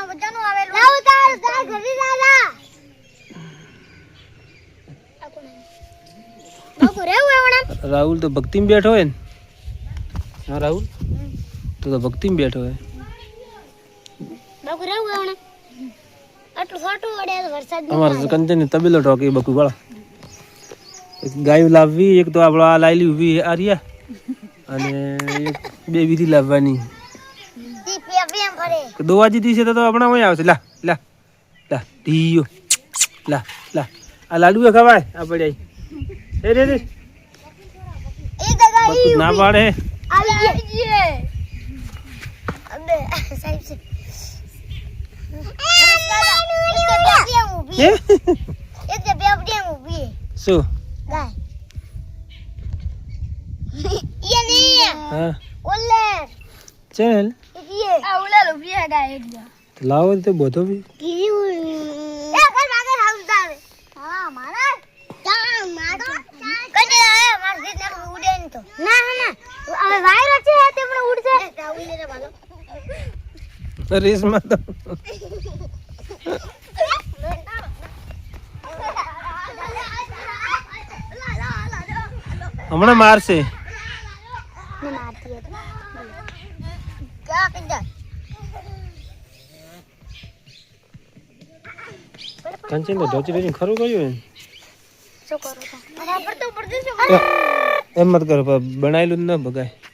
બધાનું આવેલું લાવ તાર ઘરે લાલા બાપુ રેવું એવણા રાહુલ તો ભક્તિમાં બેઠો હોય ને હા રાહુલ તું તો ભક્તિમાં બેઠો હોય બાપુ રેવું એવણા આટલું છોટું વડે વરસાદ અમારે કંચન તબેલો ઠોકી બકુ વાળા એક ગાય લાવવી એક તો આપણે આ લાયલી ઊભી આર્યા અને એક બે બીજી લાવવાની દોવા જીતી છે તો આપણા વહી આવશે લા લા લા ઢીયો લા લા આ લાડુ ખવાય આ પડ્યા એ રે રે ના પાડે આવી ગયે અબે સાહેબ છે એક બે બે ઊભી શું ગાય ये नहीं હા ओले ચલ ये ओले ऊभી है गाय एक લાવો તો બધો બી એ કર ભાગે હાઉસદાર હા મારા તા મારો કને આય માર જીત ને ઉડે ન તો ના ના હવે વાયર છે તે પણ ઉડશે ઉડે રે ભાગો રેસ માં તો હમણાં મારશે ને મારતી હે ક્યાં કીધા કંચન તો ઢોચી રેજી ખરું કર્યું શું કરો છો બરાબર તો પડતું છે એમ મત કરો બનાવેલું જ ન ભગાય